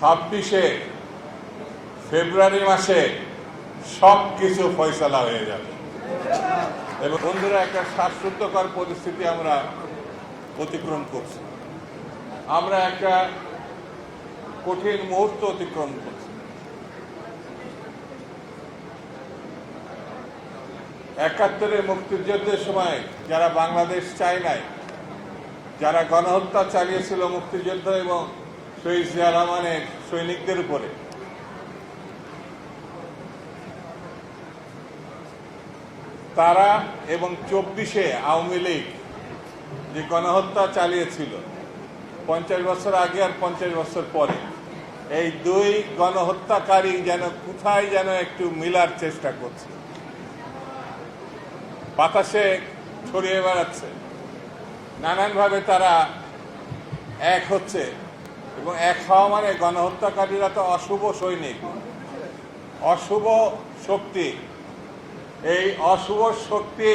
26 ফেব্রুয়ারি মাসে সব কিছু ফয়সালা হয়ে যাবে এবং বন্ধুরা একটা শ্বাসরুদ্ধকর পরিস্থিতি আমরা অতিক্রম করছি। আমরা একটা কঠিন মুহূর্ত অতিক্রম করছি। 71-এর মুক্তিযুদ্ধের সময় যারা বাংলাদেশ চায় নাই, যারা গণহত্যা চালিয়েছিল মুক্তিযুদ্ধ এবং শহীদ জিয়া রহমানের সৈনিকদের উপরে, তারা এবং 24-এ আওয়ামী লীগ যে গণহত্যা চালিয়েছিল 50 বছর আগে আর 50 বছর পরে, এই দুই গণহত্যাকারী যেন কোথায় যেন একটু মিলার চেষ্টা করছে, বাতাসে ছড়িয়ে বেড়াচ্ছে, নানানভাবে তারা এক হচ্ছে। এবং এক হওয়া মানে গণহত্যাকারীরা তো অশুভ সৈনিক, অশুভ শক্তি। এই অশুভ শক্তি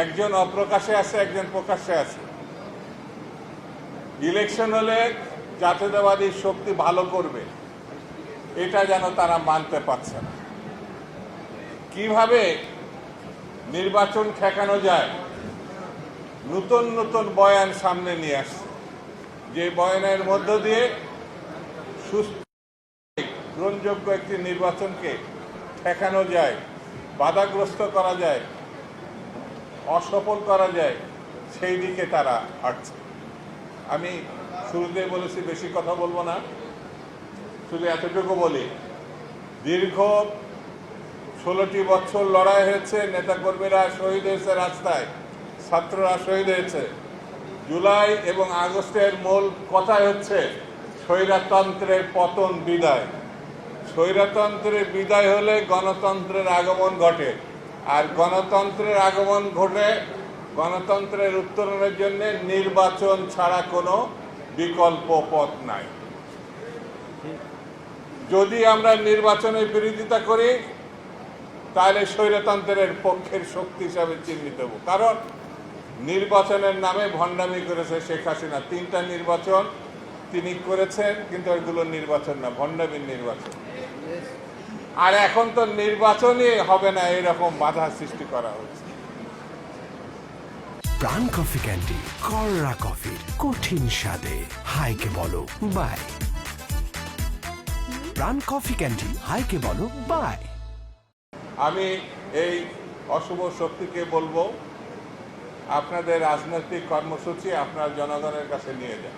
একজন অপ্রকাশে আছে, একজন প্রকাশ্যে আছে। ইলেকশন হলে জাতীয়তাবাদী শক্তি ভালো করবে, এটা যেন তারা মানতে পারছে না। কিভাবে নির্বাচন ঠেকানো যায়, নতুন নতুন বয়ান সামনে নিয়ে আসছে, যে বয়ানের মধ্য দিয়ে সুস্থ গ্রহণযোগ্য একটি নির্বাচনকে ঠেকানো যায়, বাধাগ্রস্ত করা যায়, অসফল করা যায়, সেই দিকে তারা হাঁটছে। আমি শুরুতে বলেছি বেশি কথা বলবো না, শুধু এতটুকু বলি, দীর্ঘ 16টি বছর লড়াই হয়েছে, নেতাকর্মীরা শহীদ হয়েছে, রাস্তায় ছাত্ররা শহীদ হয়েছে। জুলাই এবং আগস্টের মূল কথাই হচ্ছে স্বৈরতন্ত্রের পতন, বিদায়। স্বৈরতন্ত্রের বিদায় হলে গণতন্ত্রের আগমন ঘটে, আর গণতন্ত্রের আগমন ঘটে গণতন্ত্রের উত্তরণের জন্য নির্বাচন ছাড়া কোনো বিকল্প পথ নাই। যদি আমরা নির্বাচনের বিরোধিতা করি তাহলে স্বৈরতন্ত্রের পক্ষের শক্তি হিসাবে চিহ্নিত হব। কারণ নির্বাচনের নামে ভণ্ডামি করেছে শেখ হাসিনা। 3টা নির্বাচন তিনি করেছেন, কিন্তু এগুলো নির্বাচন না, ভণ্ডামির নির্বাচন। আর এখন তো নির্বাচনই হবে না, এরকম বাধা সৃষ্টি করা হচ্ছে। প্রাণ কফি ক্যান্ডি, কররা কফির কঠিন স্বাদে হাইকে বলো বাই। প্রাণ কফি ক্যান্ডি, হাইকে বলো বাই। আমি এই অশুভ শক্তিকে বলবো, আপনাদের রাজনৈতিক কর্মসূচি আপনার জনগণের কাছে নিয়ে যান।